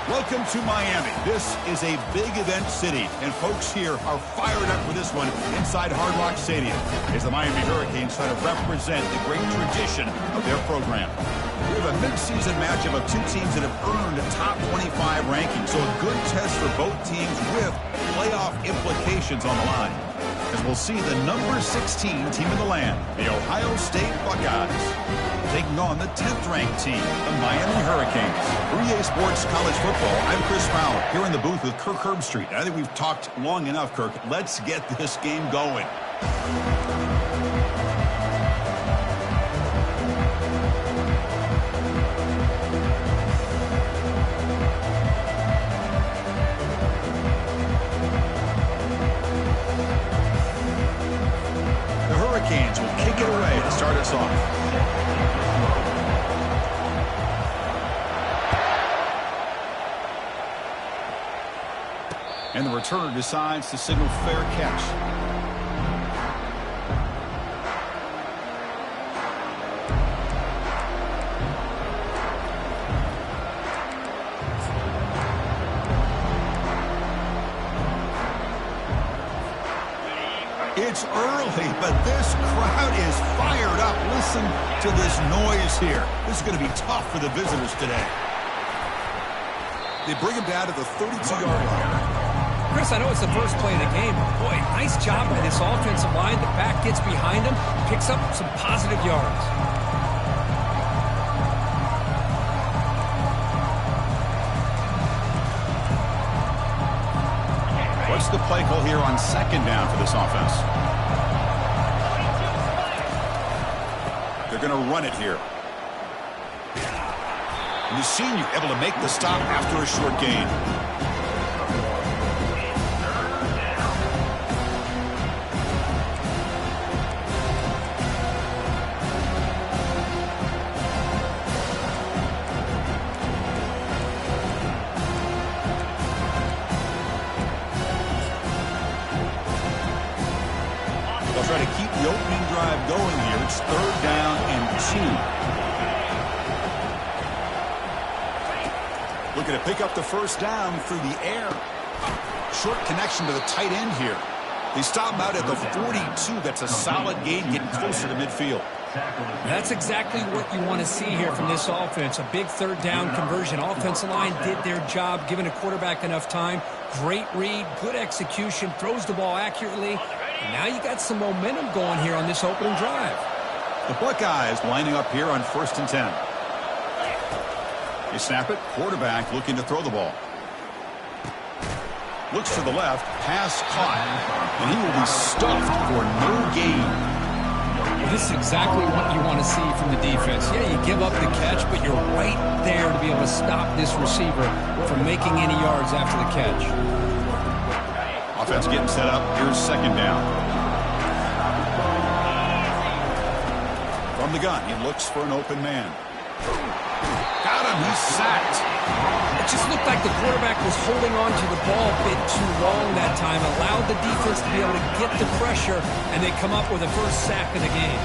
Welcome to Miami. This is a big event city, and folks here are fired up for this one inside Hard Rock Stadium as the Miami Hurricanes try to represent the great tradition of their program. We have a mid-season matchup of two teams that have earned top 25 rankings, so a good test for both teams with playoff implications on the line. As we'll see the number 16 team in the land, the Ohio State Buckeyes, taking on the 10th-ranked team, the Miami Hurricanes. For EA Sports College Football, I'm Chris Fowler, here in the booth with Kirk Herbstreit. I think we've talked long enough, Kirk. Let's get this game going. The Hurricanes will kick it away to start us off. And the returner decides to signal fair catch. It's early, but this crowd is fired up. Listen to this noise here. This is going to be tough for the visitors today. They bring him down to the 32-yard line. Chris, I know it's the first play of the game, but boy, nice job by this offensive line. The back gets behind him, picks up some positive yards. What's the play call here on second down for this offense? They're going to run it here. And the senior able to make the stop after a short gain. They'll try to keep the opening drive going here. It's 3rd down and 2. Looking to pick up the first down through the air. Short connection to the tight end here. They stop him out at the 42. That's a solid gain, getting closer to midfield. That's exactly what you want to see here from this offense. A big 3rd down conversion. Offensive line did their job, giving a quarterback enough time. Great read, good execution, throws the ball accurately. And now you got some momentum going here on this opening drive. The Buckeyes lining up here on 1st and 10. They snap it. Quarterback looking to throw the ball. Looks to the left. Pass caught. And he will be stuffed for no gain. This is exactly what you want to see from the defense. Yeah, you give up the catch, but you're right there to be able to stop this receiver from making any yards after the catch. Offense getting set up. Here's 2nd down. From the gun, he looks for an open man. Got him. He's sacked. It just looked like the quarterback was holding on to the ball a bit too long that time. Allowed the defense to be able to get the pressure, and they come up with the first sack of the game.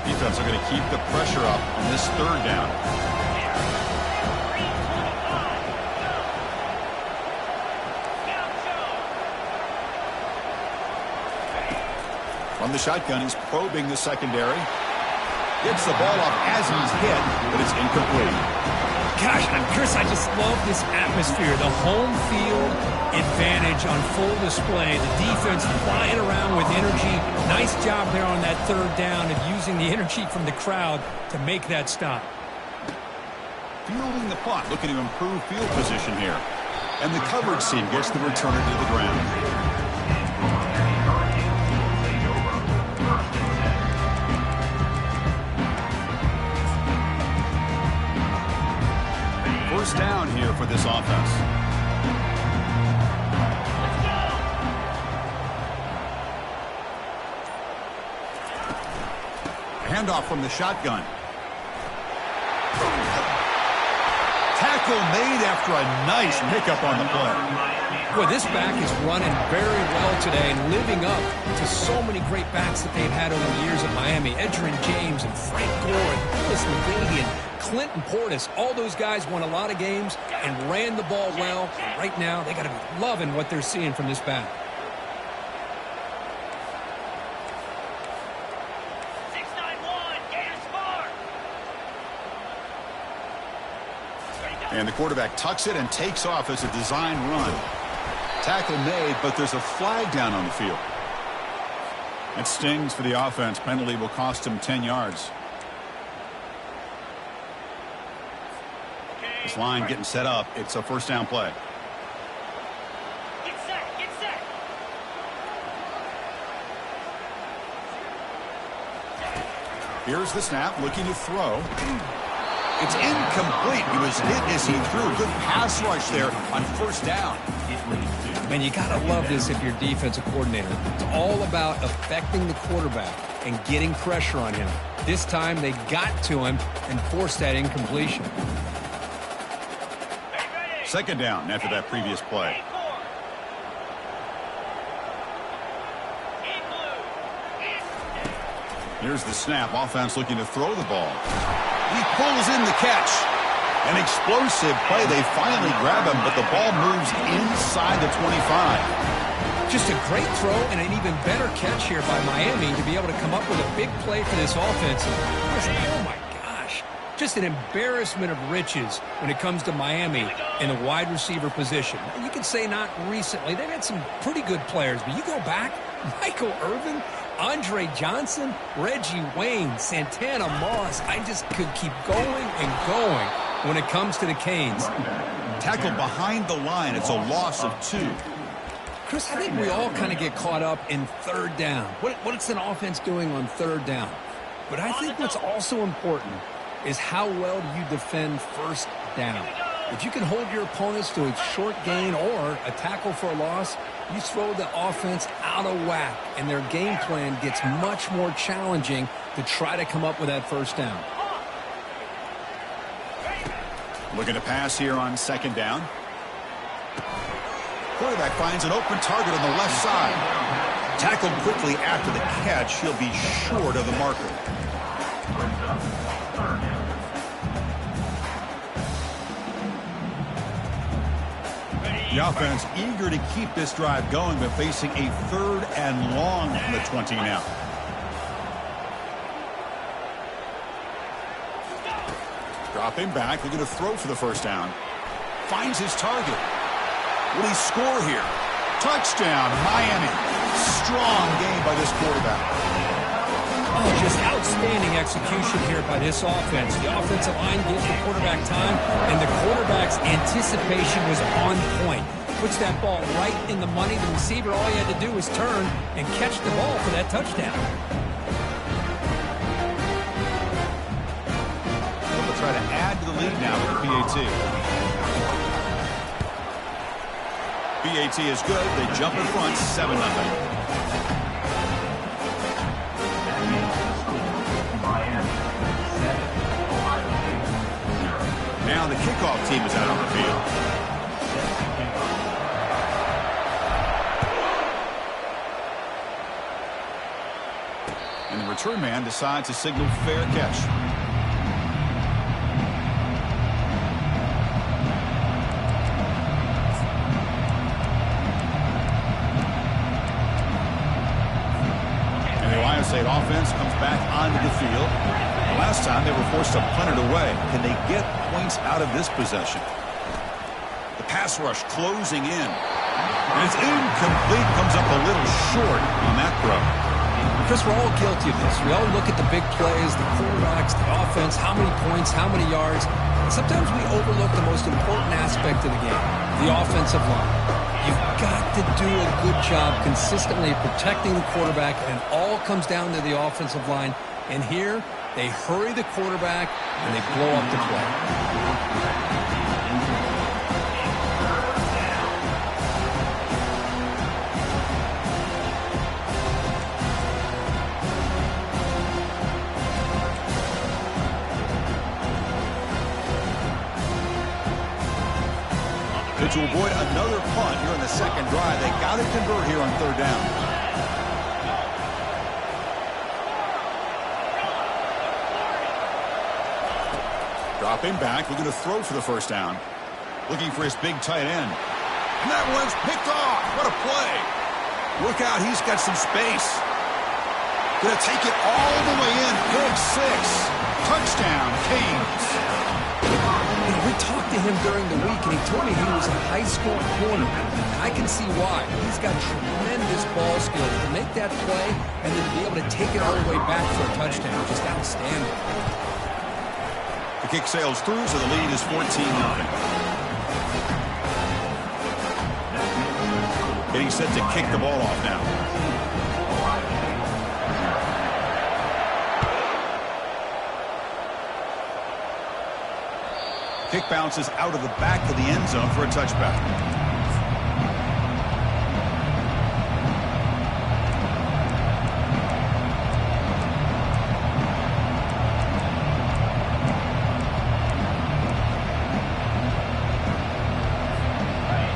Defense are going to keep the pressure up on this 3rd down. From the shotgun, he's probing the secondary. Gets the ball off as he's hit, but it's incomplete. Gosh, Chris, I just love this atmosphere. The home field advantage on full display. The defense flying around with energy. Nice job there on that 3rd down of using the energy from the crowd to make that stop. Fielding the punt, looking to improve field position here. And the coverage team gets the returner to the ground. First down here for this offense. Handoff from the shotgun. Tackle made after a nice pickup on the play. Boy, this back is running very well today and living up to so many great backs that they've had over the years at Miami. Edgerrin James and Frank Gore and Willis McGahee and Clinton Portis. All those guys won a lot of games and ran the ball well. And right now, they got to be loving what they're seeing from this back. And the quarterback tucks it and takes off as a design run. Tackle made, but there's a flag down on the field. That stings for the offense. Penalty will cost him 10 yards. This line getting set up. It's a first down play. Get set, get set. Here's the snap, looking to throw. It's incomplete. He was hit as he threw. Good pass rush there on first down. Man, you got to love this if you're a defensive coordinator. It's all about affecting the quarterback and getting pressure on him. This time they got to him and forced that incompletion. Second down after that previous play. Here's the snap. Offense looking to throw the ball. He pulls in the catch. An explosive play. They finally grab him, but the ball moves inside the 25. Just a great throw and an even better catch here by Miami to be able to come up with a big play for this offense. Oh, my gosh. Just an embarrassment of riches when it comes to Miami in the wide receiver position. You could say not recently. They've had some pretty good players, but you go back, Michael Irvin, Andre Johnson, Reggie Wayne, Santana Moss. I just could keep going and going when it comes to the Canes. Tackled behind the line. It's a loss of 2. Chris, I think we all kind of get caught up in third down. What's an offense doing on third down? But I think what's also important is how well do you defend first down. If you can hold your opponents to a short gain or a tackle for a loss, you throw the offense out of whack, and their game plan gets much more challenging to try to come up with that first down. Looking to pass here on second down. Quarterback finds an open target on the left side. Tackled quickly after the catch. He'll be short of the marker. The offense eager to keep this drive going, but facing a third and long from the 20 now. Dropping back, looking to throw for the first down. Finds his target. Will he score here? Touchdown, Miami. Strong game by this quarterback. Oh, just outstanding execution here by this offense. The offensive line gives the quarterback time, and the quarterback's anticipation was on point. Puts that ball right in the money. The receiver, all he had to do was turn and catch the ball for that touchdown. They'll try to add to the lead now with the PAT. PAT is good. They jump in front, 7-0. Now the kickoff team is out on the field. And the return man decides to signal fair catch. And the Ohio State offense comes back onto the field. Last time they were forced to punt it away. Can they get points out of this possession? The pass rush closing in. And it's incomplete. Comes up a little short on that throw. Chris, we're all guilty of this. We all look at the big plays, the quarterbacks, the offense, how many points, how many yards. And sometimes we overlook the most important aspect of the game, the offensive line. You've got to do a good job consistently protecting the quarterback, and it all comes down to the offensive line. And here, they hurry the quarterback, and they blow up the play. to avoid another punt here in the second drive. They got to convert here on third down. Dropping back, looking to throw for the first down. Looking for his big tight end. And that one's picked off. What a play. Look out, he's got some space. Gonna take it all the way in. Pick six. Touchdown, Canes. We talked to him during the week, and he told me he was a high school corner. And I can see why. He's got tremendous ball skills to make that play and then to be able to take it all the way back for a touchdown. Just outstanding. The kick sails through, so the lead is 14-9. Getting set to kick the ball off now. Kick bounces out of the back of the end zone for a touchback.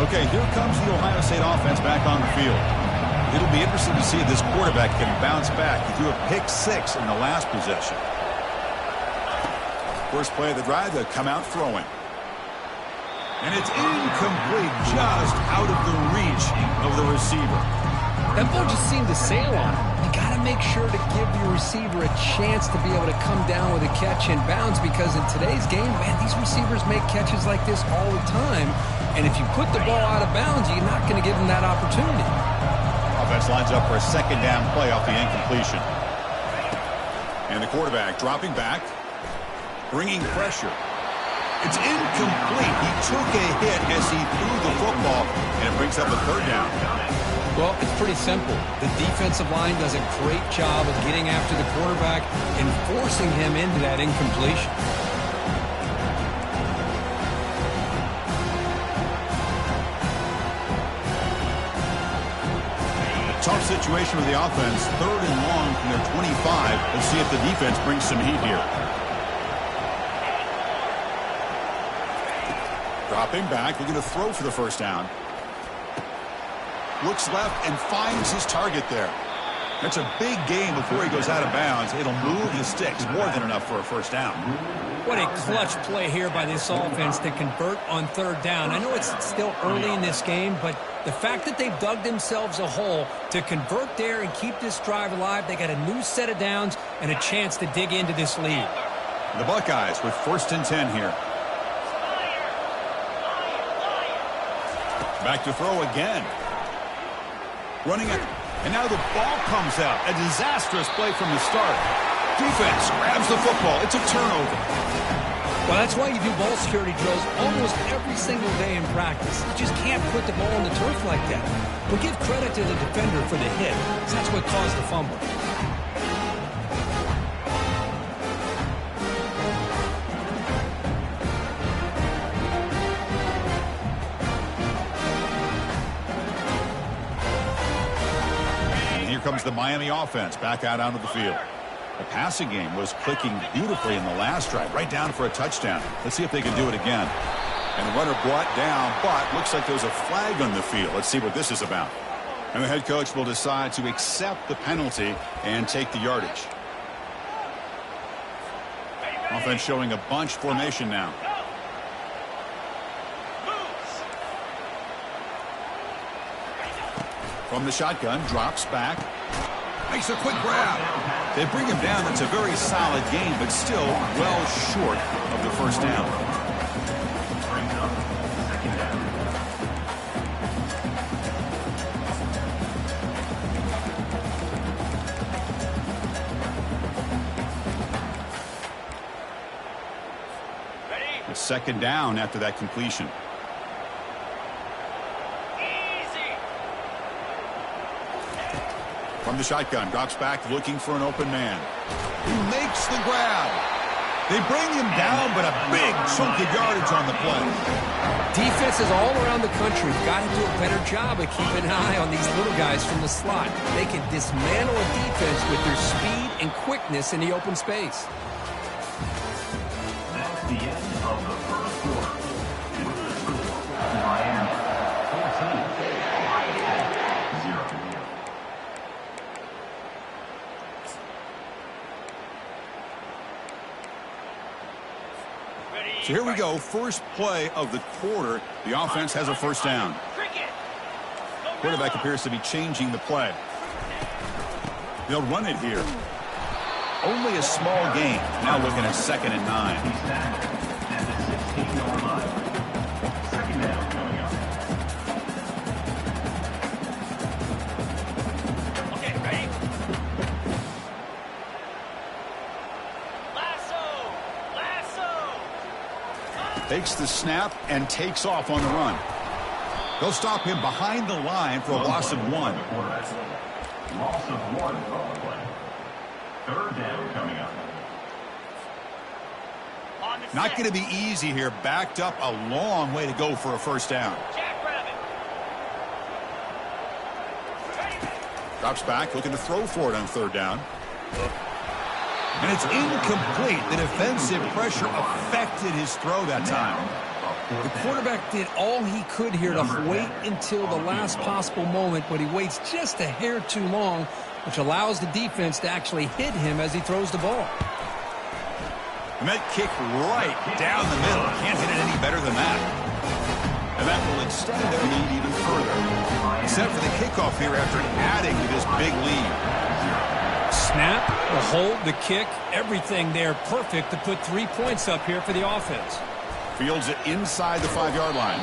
Okay, here comes the Ohio State offense back on the field. It'll be interesting to see if this quarterback can bounce back. He threw a pick six in the last possession. First play of the drive, they'll come out throwing. And it's incomplete, just out of the reach of the receiver. That ball just seemed to sail on him. You got to make sure to give your receiver a chance to be able to come down with a catch and bounce, because in today's game, man, these receivers make catches like this all the time. And if you put the ball out of bounds, you're not going to give them that opportunity. Offense lines up for a second down play off the incompletion. And the quarterback dropping back, bringing pressure. It's incomplete. He took a hit as he threw the football, and it brings up a third down. Well, it's pretty simple. The defensive line does a great job of getting after the quarterback and forcing him into that incompletion. Tough situation with the offense. Third and long from their 25. Let's see if the defense brings some heat here. Dropping back, looking to throw for the first down. Looks left and finds his target there. That's a big gain before he goes out of bounds. It'll move the sticks, more than enough for a first down. What a clutch play here by this offense to convert on third down. I know it's still early in this game, but the fact that they've dug themselves a hole to convert there and keep this drive alive, they got a new set of downs and a chance to dig into this lead. The Buckeyes with 1st and 10 here. Back to throw again. Running it, and now the ball comes out. A disastrous play from the start. Defense grabs the football. It's a turnover. Well, that's why you do ball security drills almost every single day in practice. You just can't put the ball on the turf like that. But give credit to the defender for the hit, because that's what caused the fumble. Here comes the Miami offense back out onto the field. The passing game was clicking beautifully in the last drive, right down for a touchdown. Let's see if they can do it again. And the runner brought down, but looks like there's a flag on the field. Let's see what this is about. And the head coach will decide to accept the penalty and take the yardage. Offense showing a bunch formation now. From the shotgun, drops back. Makes a quick grab. They bring him down. That's a very solid game, but still well short of the first down. A second down after that completion. From the shotgun, drops back, looking for an open man. He makes the grab. They bring him down, but a big chunk of yardage on the play. Defenses all around the country got to do a better job of keeping an eye on these little guys from the slot. They can dismantle a defense with their speed and quickness in the open space. That's the end of the first quarter. With the score, Miami So here we go, first play of the quarter. The offense has a first down. Quarterback appears to be changing the play. They'll run it here. Only a small gain. Now looking at 2nd and 9. Takes the snap and takes off on the run. They'll stop him behind the line for a loss of 1. Loss of 1 on the play. 3rd down coming up. Not going to be easy here. Backed up a long way to go for a first down. Drops back, looking to throw for it on 3rd down. And it's incomplete. The defensive pressure affected his throw that time. The quarterback did all he could here to wait until the last possible moment, but he waits just a hair too long, which allows the defense to actually hit him as he throws the ball. And that kick right down the middle. Can't hit it any better than that. And that will extend their lead even further. Except for the kickoff here after adding to this big lead. Snap, the hold, the kick, everything there perfect to put 3 points up here for the offense. Fields it inside the 5-yard line.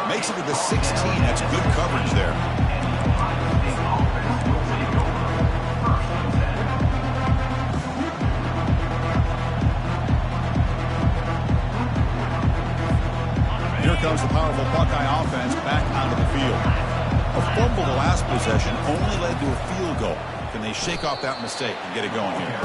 Makes it to the 16. That's good coverage there. Here comes the powerful Buckeye offense back onto the field. A fumble the last possession only led to a field goal. Can they shake off that mistake and get it going here?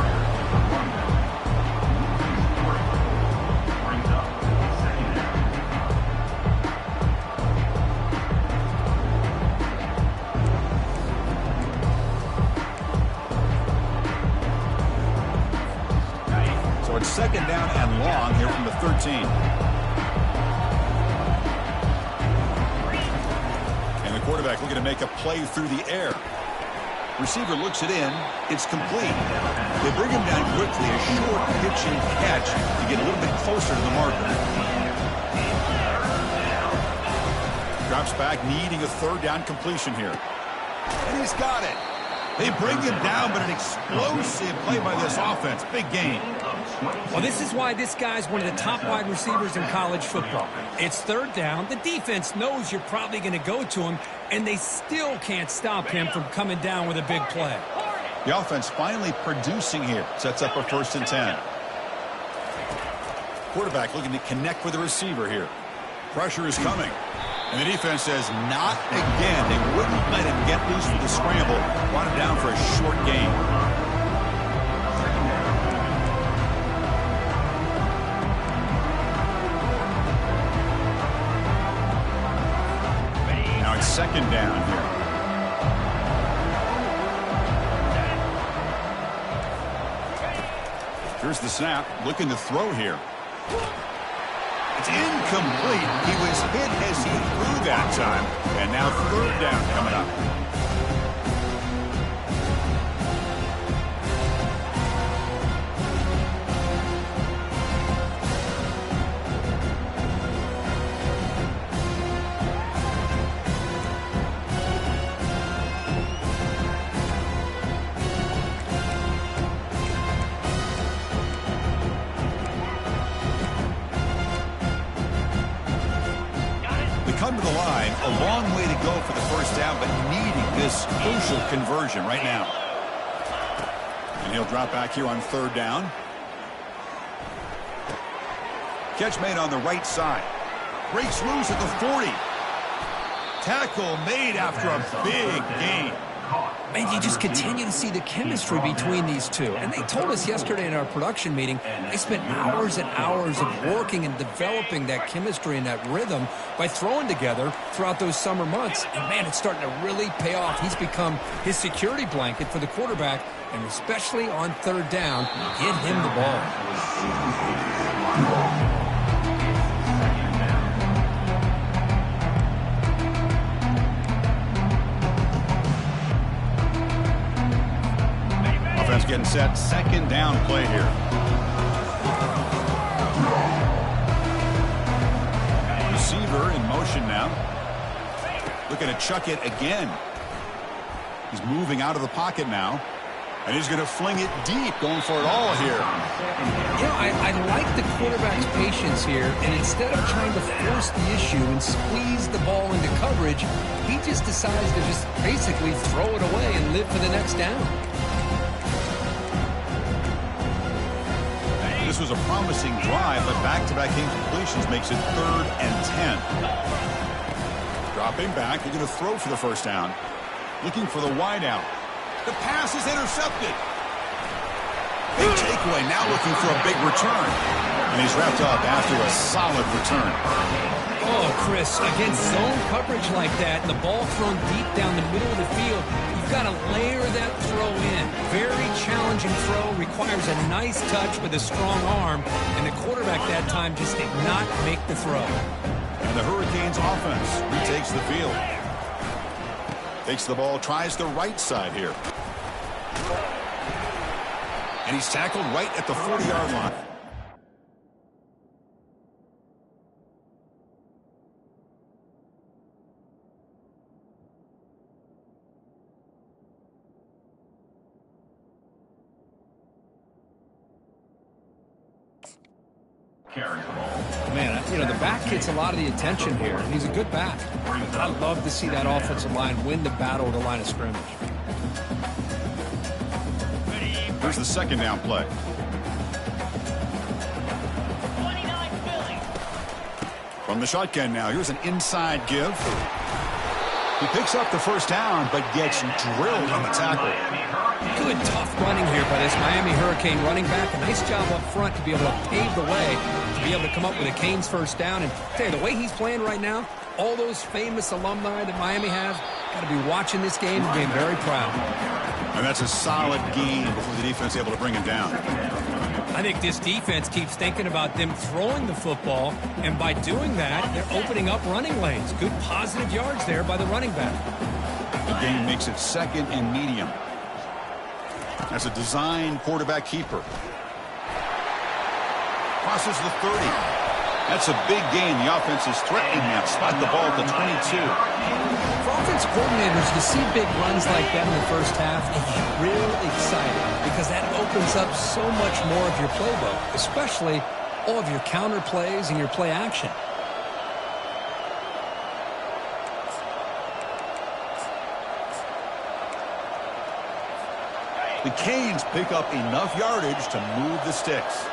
So it's 2nd down and long here from the 13. And the quarterback looking to make a play through the air. Receiver looks it in. It's complete. They bring him down quickly. A short pitch and catch to get a little bit closer to the marker. Drops back, needing a 3rd down completion here. And he's got it. They bring him down, but an explosive play by this offense. Big gain. Well, this is why this guy's one of the top wide receivers in college football. It's 3rd down. The defense knows you're probably going to go to him, and they still can't stop him from coming down with a big play. The offense finally producing here. Sets up a 1st and 10. Quarterback looking to connect with the receiver here. Pressure is coming. And the defense says, not again. They wouldn't let him get loose with the scramble. Brought him down for a short gain. Now it's 2nd down here. Here's the snap. Looking to throw here. It's incomplete. He was hit as he threw that time. And now 3rd down coming up. Come to the line, a long way to go for the first down, but needing this crucial conversion right now. And he'll drop back here on 3rd down. Catch made on the right side. Breaks loose at the 40. Tackle made after a big gain. Man, you just continue to see the chemistry between these two. And they told us yesterday in our production meeting, they spent hours and hours of working and developing that chemistry and that rhythm by throwing together throughout those summer months. And, man, it's starting to really pay off. He's become his security blanket for the quarterback, and especially on 3rd down, get him the ball. Offense getting set. 2nd down play here. receiver in motion now. Looking to chuck it again. He's moving out of the pocket now. And he's going to fling it deep, going for it all here. You know, I like the quarterback's patience here, and instead of trying to force the issue and squeeze the ball into coverage, he just decides to just basically throw it away and live for the next down. This was a promising drive, but back-to-back incompletions makes it 3rd and 10. Dropping back, they're going to throw for the first down. Looking for the wideout. The pass is intercepted. Big takeaway, now looking for a big return. And he's wrapped up after a solid return. Oh, Chris, against zone coverage like that and the ball thrown deep down the middle of the field, you've got to layer that throw in. Very challenging throw, requires a nice touch with a strong arm, and the quarterback that time just did not make the throw. And the Hurricanes offense retakes the field. Takes the ball, tries the right side here. And he's tackled right at the 40-yard line. Carries the ball. Man, you know, the back gets a lot of the attention here. He's a good back. I love to see that offensive line win the battle at the line of scrimmage. Here's the second down play. From the shotgun now, here's an inside give. He picks up the first down, but gets drilled on the tackle. Good tough running here by this Miami Hurricane running back. A nice job up front to be able to pave the way, to be able to come up with a Canes first down. And I tell you, the way he's playing right now, all those famous alumni that Miami have, got to be watching this game and being very proud. And that's a solid gain before the defense able to bring him down. I think this defense keeps thinking about them throwing the football, and by doing that, they're opening up running lanes. Good positive yards there by the running back. The gain makes it 2nd and medium. That's a design quarterback keeper. Crosses the 30. That's a big gain. The offense is threatening now. Spot the ball at the 22. For offense coordinators, to see big runs like that in the first half is real exciting because that opens up so much more of your playbook, especially all of your counter plays and your play action. The Canes pick up enough yardage to move the sticks.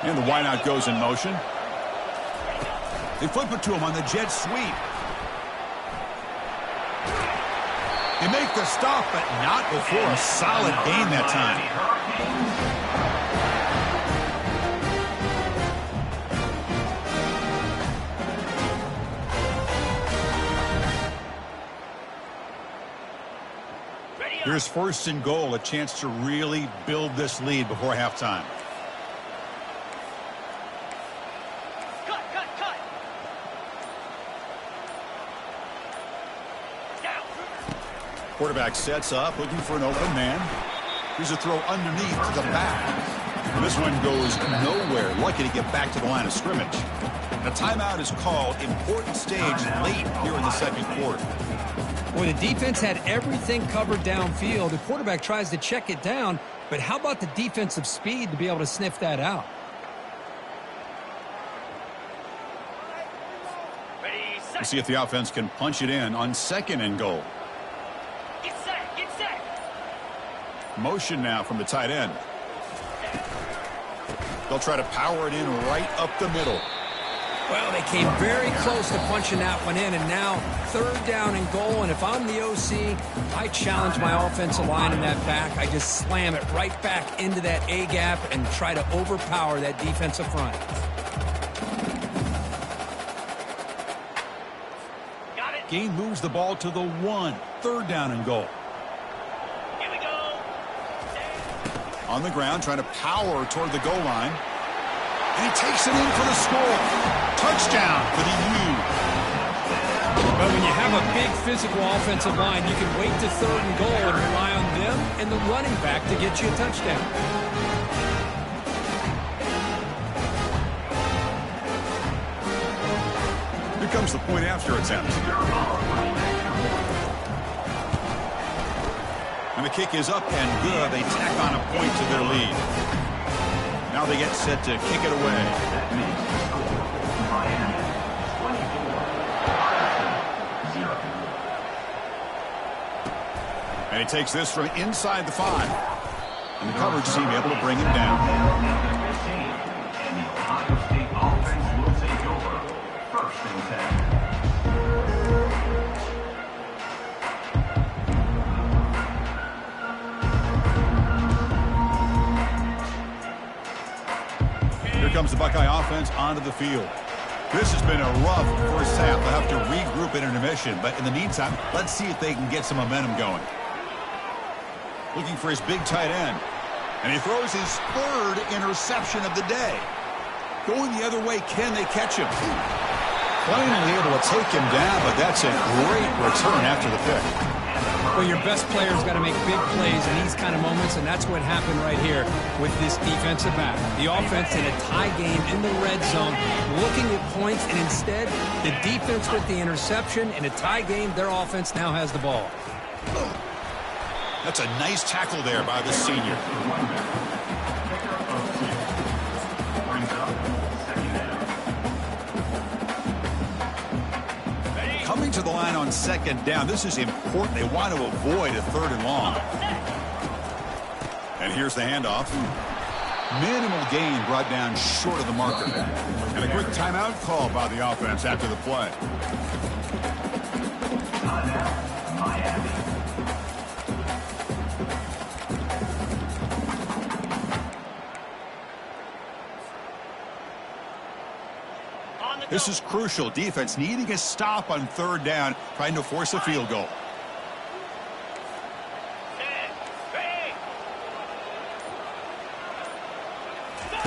And the wideout goes in motion. They flip it to him on the jet sweep. They make the stop, but not before a solid gain that time. Here's 1st and goal, a chance to really build this lead before halftime. Quarterback sets up, looking for an open man. Here's a throw underneath to the back. And this one goes nowhere. Lucky to get back to the line of scrimmage. A timeout is called. Important stage late here in the 2nd quarter. Boy, the defense had everything covered downfield. The quarterback tries to check it down, but how about the defensive speed to be able to sniff that out? We'll see if the offense can punch it in on 2nd and goal. Motion now from the tight end. They'll try to power it in right up the middle. Well, they came very close to punching that one in, and now 3rd down and goal. And if I'm the OC, I challenge my offensive line in that back. I just slam it right back into that A-gap and try to overpower that defensive front. Got it. Gain moves the ball to the 1. 3rd down and goal. On the ground, trying to power toward the goal line. And he takes it in for the score. Touchdown for the U. But when you have a big physical offensive line, you can wait to 3rd and goal and rely on them and the running back to get you a touchdown. Here comes the point after attempt. And the kick is up and good. They tack on a point to their lead. Now they get set to kick it away. And he takes this from inside the 5. And the coverage team able to bring him down. And the Ohio State offense will take over. 1st and 10. Here comes the Buckeye offense onto the field. This has been a rough first half. They'll have to regroup at intermission. But in the meantime, let's see if they can get some momentum going. Looking for his big tight end. And he throws his 3rd interception of the day. Going the other way, can they catch him? Finally able to take him down, but that's a great return after the pick. Well, your best player's got to make big plays in these kind of moments, and that's what happened right here with this defensive back. The offense in a tie game in the red zone, looking at points, and instead, the defense with the interception. In a tie game, their offense now has the ball. That's a nice tackle there by the senior. Coming to the line on 2nd down. This is important. They want to avoid a 3rd and long. And here's the handoff. Minimal gain brought down short of the marker. And a quick timeout call by the offense after the play. This is crucial. Defense needing a stop on 3rd down, trying to force a field goal.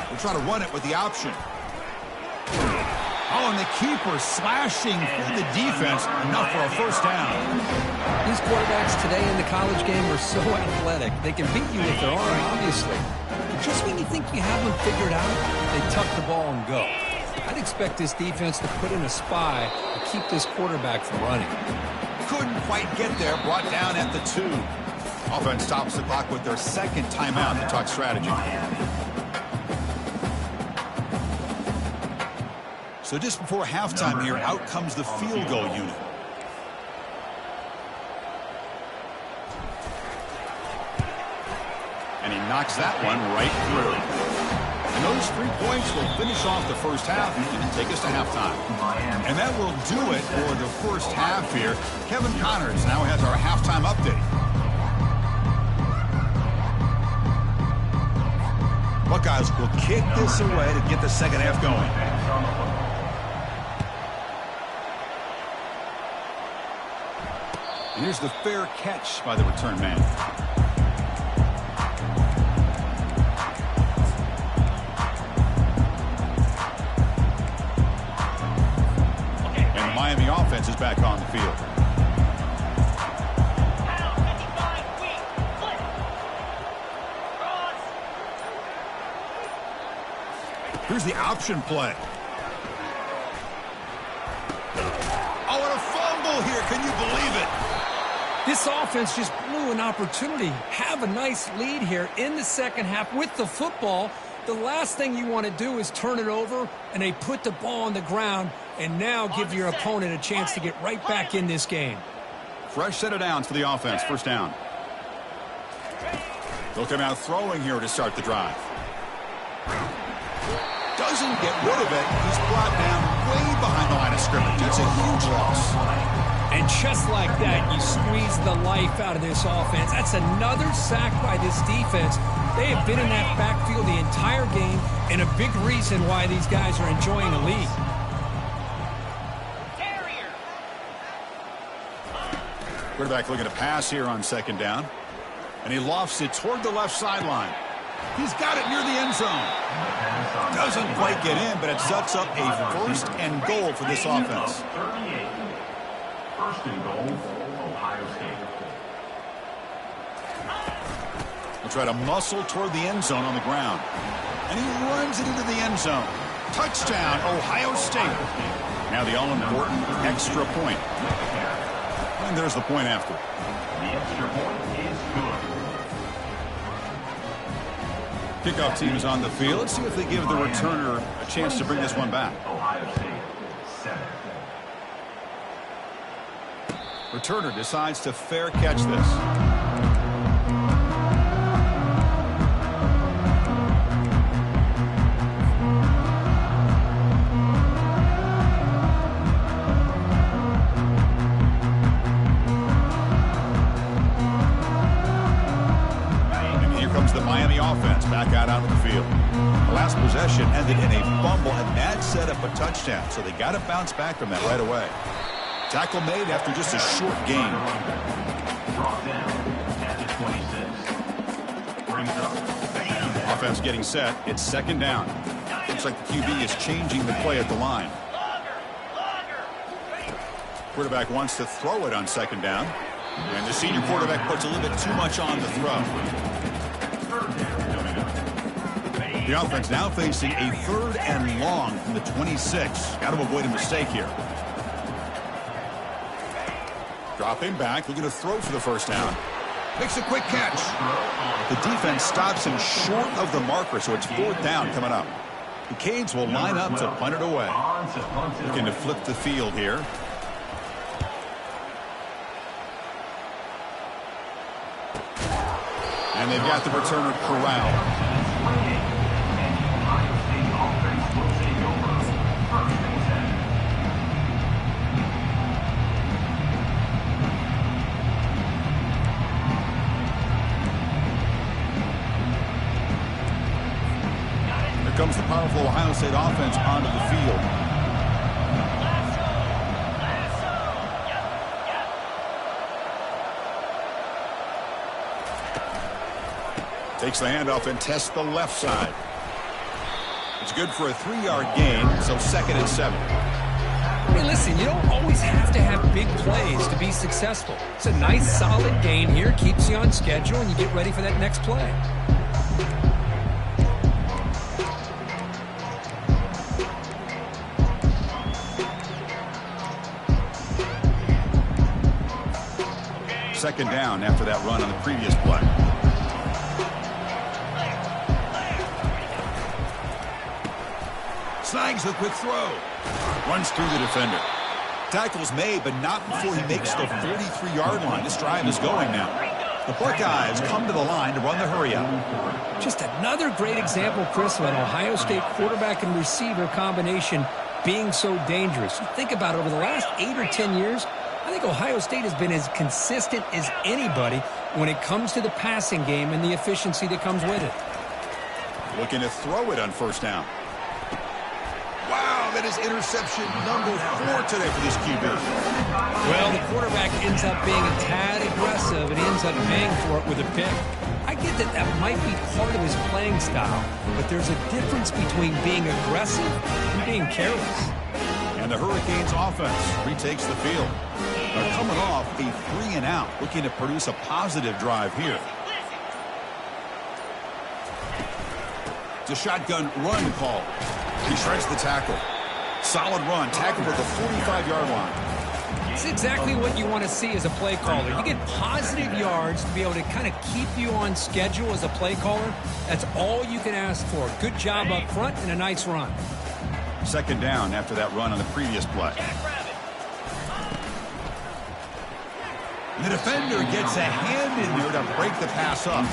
We'll try to run it with the option. Oh, and the keeper slashing through the defense, enough for a 1st down. These quarterbacks today in the college game are so athletic. They can beat you with their arm, obviously. Just when you think you have them figured out, they tuck the ball and go. I'd expect this defense to put in a spy to keep this quarterback from running. Couldn't quite get there, brought down at the 2. Offense stops the clock with their 2nd timeout to talk strategy. So just before halftime here, out comes the field goal unit. And he knocks that one right through. And those 3 points will finish off the first half and take us to halftime. And that will do it for the first half here. Kevin Connors now has our halftime update. Buckeyes will kick this away to get the second half going. And here's the fair catch by the return man. Miami offense is back on the field. Here's the option play. Oh, and a fumble here. Can you believe it? This offense just blew an opportunity. Have a nice lead here in the second half with the football. The last thing you want to do is turn it over, and they put the ball on the ground and now give your opponent a chance to get right back in this game. Fresh set of downs for the offense. First down. They'll come out throwing here to start the drive. Doesn't get rid of it. He's brought down way behind the line of scrimmage. That's a huge loss. And just like that, you squeeze the life out of this offense. That's another sack by this defense. They have been in that backfield the entire game, and a big reason why these guys are enjoying a lead. Quarterback looking to pass here on 2nd down. And he lofts it toward the left sideline. He's got it near the end zone. Doesn't quite get in, but it sets up a 1st and goal for this offense. First and goal, Ohio State. He'll try to muscle toward the end zone on the ground. And he runs it into the end zone. Touchdown, Ohio State. Now the all-important extra point. And there's the point after. The extra point is good. Kickoff team is on the field. Let's see if they give the returner a chance to bring this one back. Ohio State, 7. Returner decides to fair catch this. Back out onto the field. The last possession ended in a fumble, and that set up a touchdown. So they got to bounce back from that right away. Tackle made after just a short gain. Brought down at the 26. Brings up. Offense getting set. It's second down. Looks like the QB is changing the play at the line. Quarterback wants to throw it on second down. And the senior quarterback puts a little bit too much on the throw. The offense now facing a 3rd and long from the 26. Got to avoid a mistake here. Dropping back, looking to throw for the first down. Makes a quick catch. The defense stops him short of the marker, so it's 4th down coming up. The Canes will line up to punt it away. Looking to flip the field here. And they've got the returner corralled. Here comes the powerful Ohio State offense onto the field. Takes the handoff and tests the left side. It's good for a 3-yard gain, so 2nd and 7. Hey, listen, you don't always have to have big plays to be successful. It's a nice, solid gain here, keeps you on schedule, and you get ready for that next play. Second down after that run on the previous play. Snags the quick throw. Runs through the defender. Tackle's made, but not before he makes the 43-yard line. This drive is going now. The Buckeyes come to the line to run the hurry-up. Just another great example, Chris, of an Ohio State quarterback and receiver combination being so dangerous. You think about it, over the last 8 or 10 years, I think Ohio State has been as consistent as anybody when it comes to the passing game and the efficiency that comes with it. Looking to throw it on first down. Wow, that is interception number 4 today for this QB. Well, the quarterback ends up being a tad aggressive and he ends up paying for it with a pick. I get that that might be part of his playing style, but there's a difference between being aggressive and being careless. And the Hurricanes offense retakes the field. They're coming off a 3-and-out, looking to produce a positive drive here. It's a shotgun run call. He shreds the tackle. Solid run. Tackle for the 45-yard line. It's exactly what you want to see as a play caller. You get positive yards to be able to kind of keep you on schedule as a play caller. That's all you can ask for. Good job up front and a nice run. Second down after that run on the previous play. The defender gets a hand in there to break the pass up.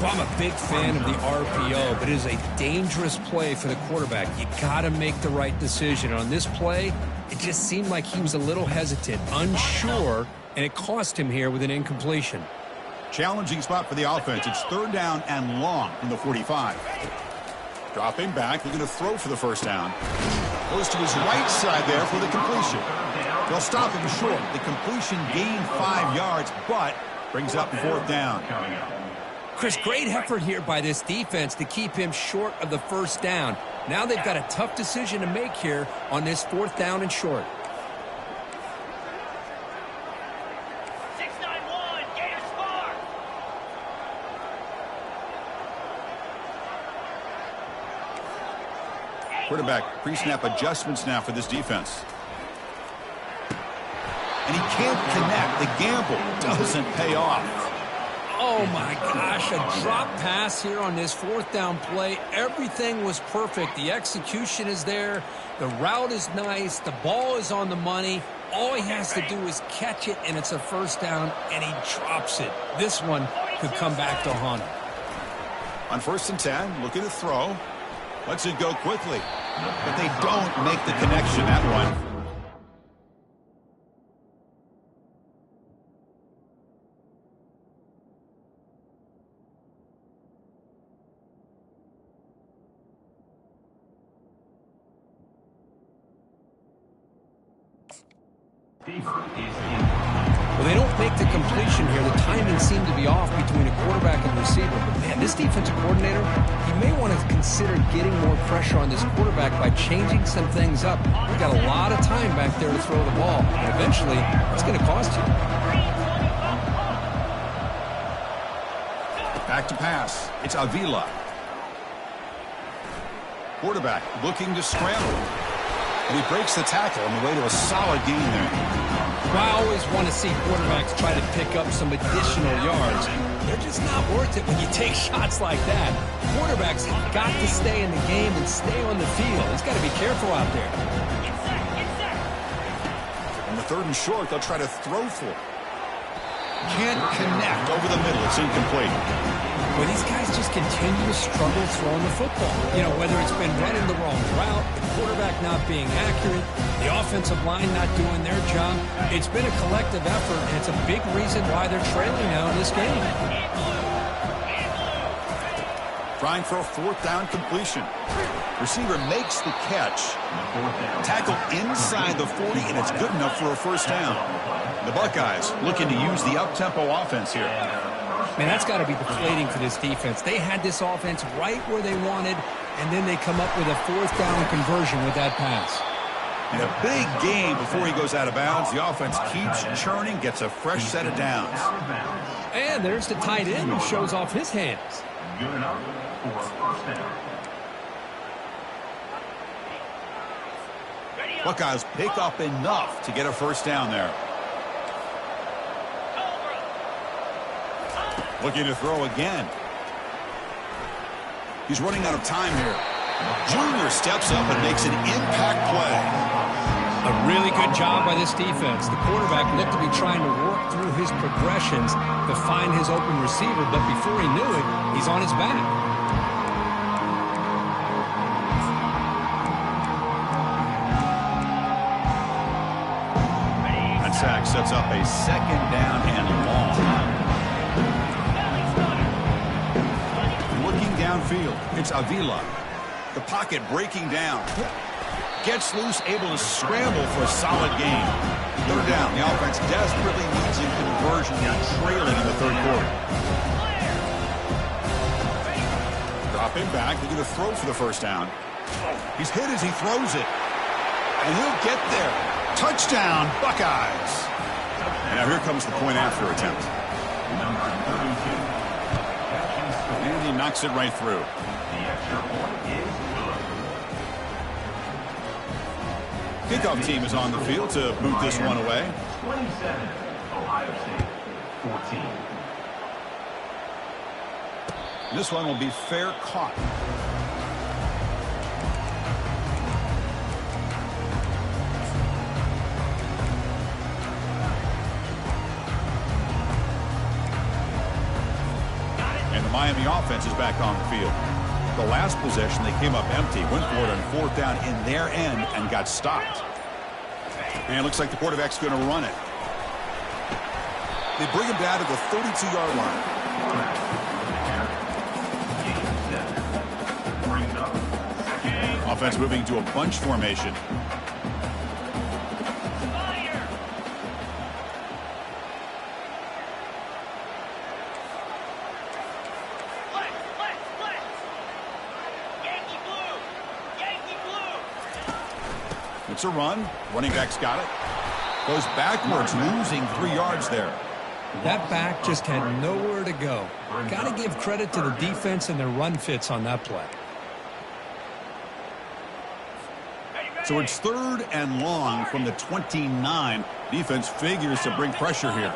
Well, I'm a big fan of the RPO, but it is a dangerous play for the quarterback. You got to make the right decision. On this play, it just seemed like he was a little hesitant, unsure, and it cost him here with an incompletion. Challenging spot for the offense. It's 3rd down and long from the 45. Dropping back, looking to throw for the first down. Goes to his right side there for the completion. They'll stop him short. The completion gained 5 yards, but brings up 4th down. Chris, great effort here by this defense to keep him short of the first down. Now they've got a tough decision to make here on this 4th down and short. Quarterback pre-snap adjustments now for this defense. And he can't connect. The gamble doesn't pay off. Oh, my gosh, a drop pass here on this fourth down play. Everything was perfect. The execution is there. The route is nice. The ball is on the money. All he has to do is catch it, and it's a first down, and he drops it. This one could come back to haunt him. On 1st and 10, looking to throw. Lets it go quickly. But they don't make the connection, that one. Well, they don't make the completion here. The timing seemed to be off between a quarterback and receiver. But, man, this defensive coordinator, he may want to consider getting more pressure on this quarterback by changing some things up. We've got a lot of time back there to throw the ball. And eventually, it's going to cost you. Back to pass. It's Avila. Quarterback looking to scramble. And he breaks the tackle on the way to a solid gain there. Well, I always want to see quarterbacks try to pick up some additional yards. They're just not worth it when you take shots like that. Quarterbacks have got to stay in the game and stay on the field. He's got to be careful out there. On the 3rd and short, they'll try to throw for it. Can't connect over the middle. It's incomplete. Well, these guys just continue to struggle throwing the football. You know, whether it's been running the wrong route, the quarterback not being accurate, the offensive line not doing their job. It's been a collective effort, and it's a big reason why they're trailing now in this game. Trying for a 4th down completion. Receiver makes the catch. Tackle inside the 40, and it's good enough for a first down. The Buckeyes looking to use the up-tempo offense here. Man, that's got to be deflating for this defense. They had this offense right where they wanted, and then they come up with a 4th down conversion with that pass. And a big gain before he goes out of bounds. The offense keeps churning, gets a fresh set of downs. And there's the tight end who shows off his hands. Good enough for a first down. Buckeyes pick up enough to get a first down there. Looking to throw again. He's running out of time here. Junior steps up and makes an impact play. A really good job by this defense. The quarterback looked to be trying to work through his progressions to find his open receiver, but before he knew it, he's on his back. That sack sets up a 2nd down and long. Looking downfield, it's Avila. The pocket breaking down. Gets loose, able to scramble for a solid gain. 3rd down. The offense desperately needs a conversion. They're trailing in the 3rd quarter. Dropping back. They're going to throw for the first down. He's hit as he throws it. And he'll get there. Touchdown, Buckeyes. And now here comes the point after attempt. Number 32. And he knocks it right through. The extra point is good. Kickoff team is on the field to boot this one away. 27, Ohio State, 14. This one will be fair caught. And the Miami offense is back on the field. The last possession, they came up empty, went for it on 4th down in their end and got stopped. And it looks like the quarterback's going to run it. They bring him down to the 32-yard line. Offense moving to a bunch formation. It's a run. Running back's got it. Goes backwards, losing 3 yards there. That back just had nowhere to go. Got to give credit to the defense and their run fits on that play. So it's 3rd and long from the 29. Defense figures to bring pressure here.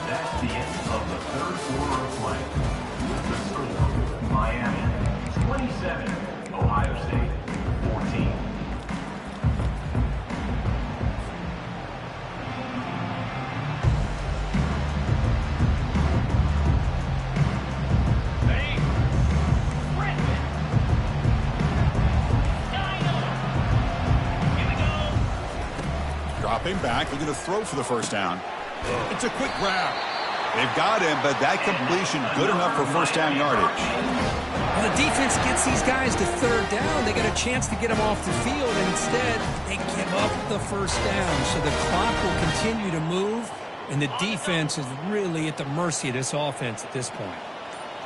That's the end of the 3rd quarter of play. The score, Miami 27, Ohio State 14. Dropping back, looking to throw for the first down. It's a quick grab. They've got him, but that completion good enough for first down yardage. Well, the defense gets these guys to 3rd down. They got a chance to get them off the field, and instead they give up the first down. So the clock will continue to move, and the defense is really at the mercy of this offense at this point.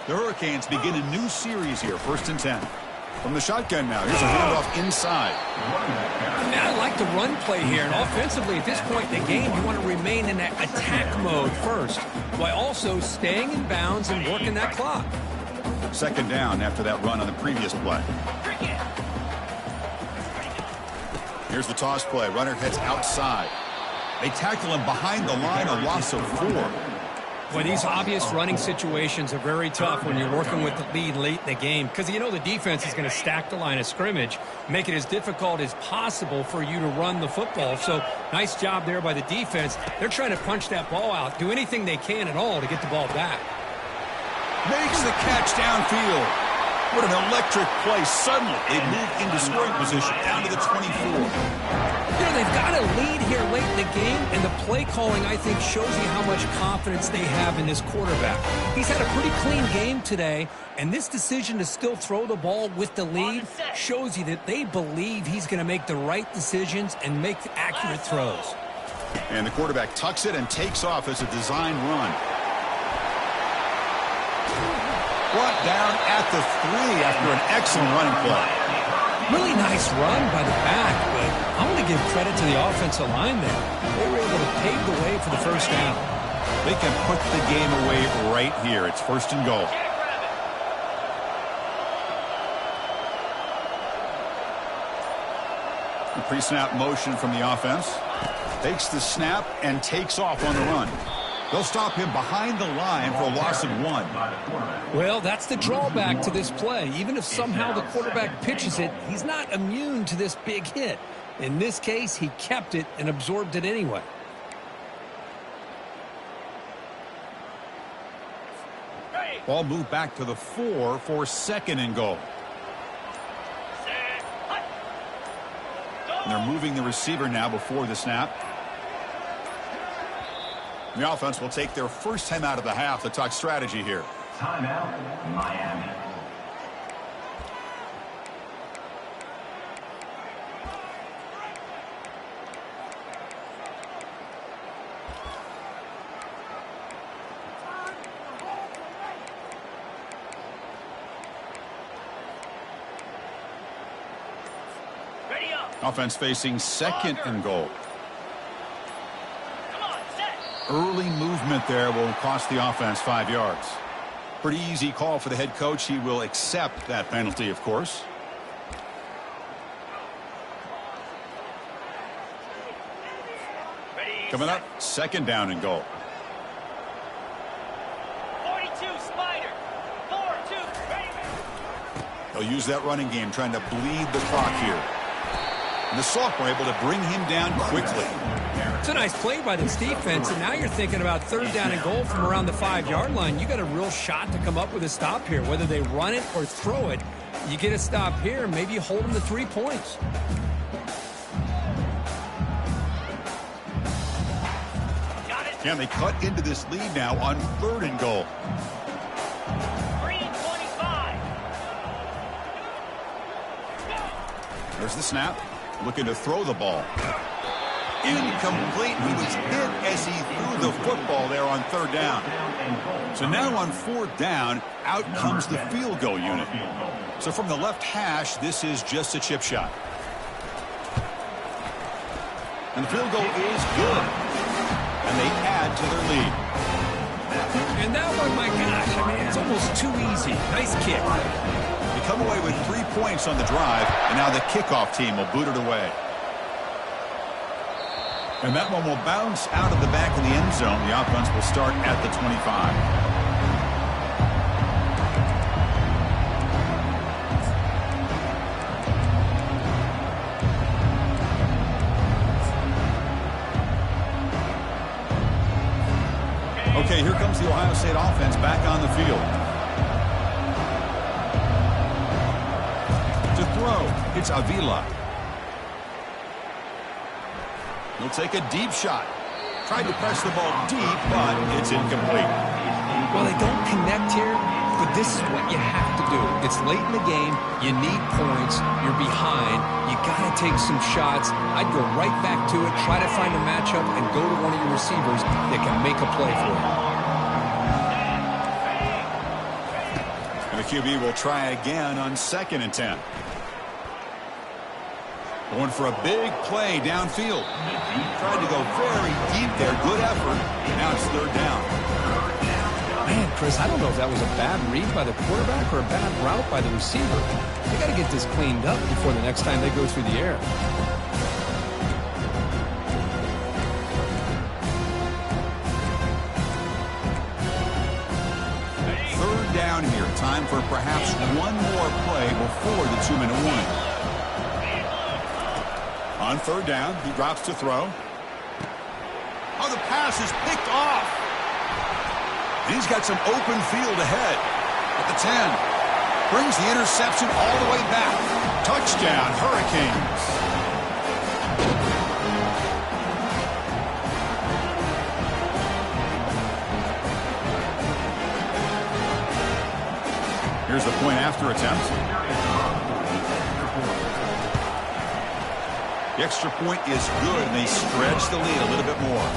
The Hurricanes begin a new series here, 1st and 10. From the shotgun now, here's a handoff inside. Yeah, I like the run play here, and offensively at this point in the game, you want to remain in that attack mode first, while also staying in bounds and working that clock. 2nd down after that run on the previous play. Here's the toss play. Runner heads outside. They tackle him behind the line, a loss of 4. Well, these obvious running situations are very tough when you're working with the lead late in the game, because you know the defense is going to stack the line of scrimmage, make it as difficult as possible for you to run the football. So nice job there by the defense. They're trying to punch that ball out, do anything they can at all to get the ball back. Makes the catch downfield. What an electric play. Suddenly, they move into scoring position down to the 24. You know, they've got a lead here late in the game, and the play calling, I think, shows you how much confidence they have in this quarterback. He's had a pretty clean game today, and this decision to still throw the ball with the lead shows you that they believe he's going to make the right decisions and make accurate throws. And the quarterback tucks it and takes off as a design run. Brought down at the 3 after an excellent running play. Really nice run by the back, but I'm going to give credit to the offensive line there. They were able to pave the way for the first down. They can put the game away right here. It's 1st and goal. The pre-snap motion from the offense. Takes the snap and takes off on the run. They'll stop him behind the line for a loss of 1. Well, that's the drawback to this play. Even if somehow the quarterback pitches it, he's not immune to this big hit. In this case, he kept it and absorbed it anyway. Ball moved back to the 4 for 2nd and goal. And they're moving the receiver now before the snap. The offense will take their first time out of the half to talk strategy here. Timeout, Miami. Offense facing 2nd and goal. Early movement there will cost the offense 5 yards. Pretty easy call for the head coach. He will accept that penalty, of course. Coming up, 2nd down and goal. 42 Spider. 4-2. They'll use that running game, trying to bleed the clock here. And the Salk were able to bring him down quickly. It's a nice play by this defense, and now you're thinking about 3rd down and goal from around the 5-yard line. You got a real shot to come up with a stop here. Whether they run it or throw it, you get a stop here, and maybe you hold them to 3 points. And they cut into this lead now on 3rd and goal. 3-25. There's the snap. Looking to throw the ball. Incomplete. He was hit as he threw the football there on 3rd down. So now on 4th down, out comes the field goal unit. So from the left hash, this is just a chip shot. And the field goal is good. and they add to their lead. And that one, my gosh, I mean, it's almost too easy. Nice kick. They come away with 3 points on the drive, and now the kickoff team will boot it away. And that one will bounce out of the back of the end zone. The offense will start at the 25. Okay, here comes the Ohio State offense back on the field. To throw, it's Avila. He'll take a deep shot. Tried to press the ball deep, but it's incomplete. Well, they don't connect here, but this is what you have to do. It's late in the game. You need points. You're behind. You got to take some shots. I'd go right back to it, try to find a matchup, and go to one of your receivers that can make a play for you. And the QB will try again on 2nd and 10. Going for a big play downfield. Tried to go very deep there. Good effort. Now it's 3rd down. Man, Chris, I don't know if that was a bad read by the quarterback or a bad route by the receiver. They got to get this cleaned up before the next time they go through the air. Third down here. Time for perhaps one more play before the 2-minute warning. On 3rd down, he drops to throw. Oh, the pass is picked off. He's got some open field ahead at the 10. Brings the interception all the way back. Touchdown, Hurricanes. Here's the point after attempt. The extra point is good, and they stretch the lead a little bit more.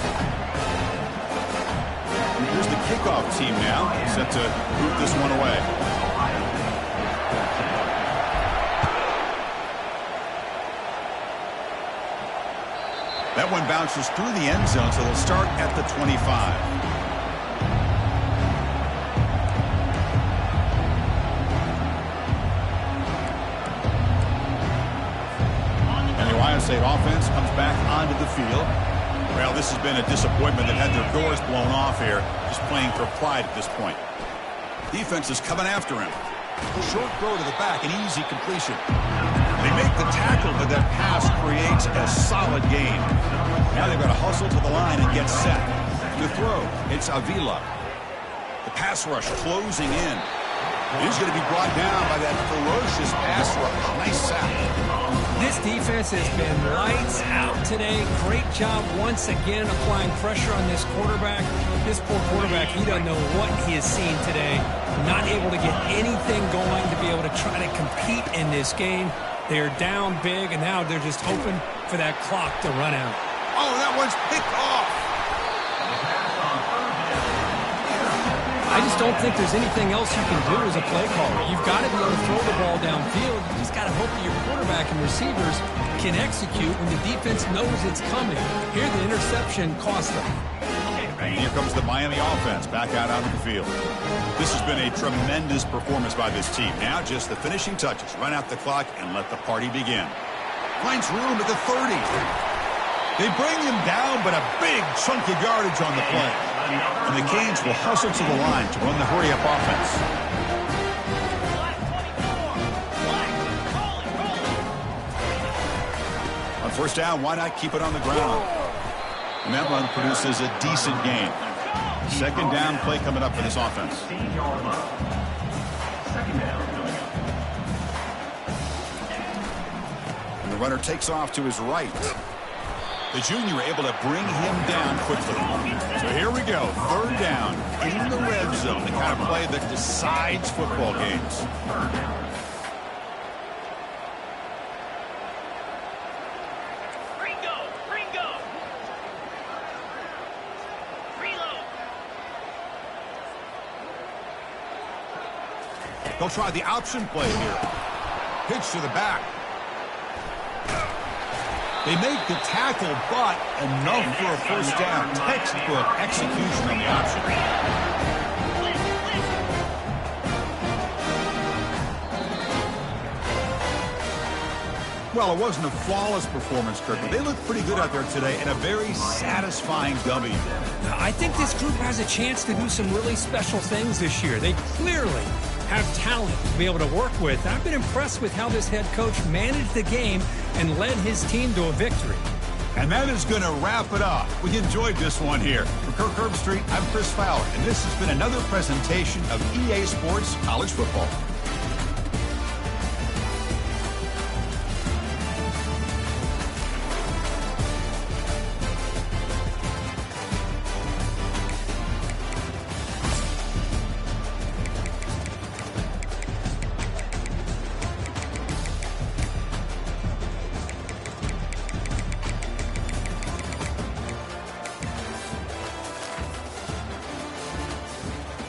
Here's the kickoff team now, set to boot this one away. That one bounces through the end zone, so they'll start at the 25. State offense comes back onto the field. Well, this has been a disappointment. They've had their doors blown off here, just playing for pride at this point. Defense is coming after him. Short throw to the back, an easy completion. They make the tackle, but that pass creates a solid gain. Now they've got to hustle to the line and get set. To throw, it's Avila. The pass rush closing in. He's going to be brought down by that ferocious pass rush. Nice sack. This defense has been lights out today. Great job once again applying pressure on this quarterback. This poor quarterback, he doesn't know what he has seen today. Not able to get anything going to be able to try to compete in this game. They're down big, and now they're just hoping for that clock to run out. Oh, that one's picked off. I just don't think there's anything else you can do as a play caller. You've got to be able to throw the ball downfield. You just got to hope that your quarterback and receivers can execute when the defense knows it's coming. Here, the interception cost them. And here comes the Miami offense back out onto the field. This has been a tremendous performance by this team. Now just the finishing touches. Run out the clock and let the party begin. Finds room at the 30. They bring him down, but a big chunk of yardage on the play. And the Canes will hustle to the line to run the hurry-up offense. On 1st down, why not keep it on the ground? And that run produces a decent gain. 2nd down play coming up for this offense. And the runner takes off to his right. The junior able to bring him down quickly. So here we go. 3rd down in the red zone. The kind of play that decides football games. Ringo. Reload. They'll try the option play here. Pitch to the back. They make the tackle, but enough for a first down. Textbook execution on the option. Well, it wasn't a flawless performance, Kirk, but they looked pretty good out there today and a very satisfying W. I think this group has a chance to do some really special things this year. They clearly have talent to be able to work with. I've been impressed with how this head coach managed the game and led his team to a victory. And that is going to wrap it up. We enjoyed this one here. For Kirk Herbstreit, I'm Chris Fowler, and this has been another presentation of EA Sports College Football.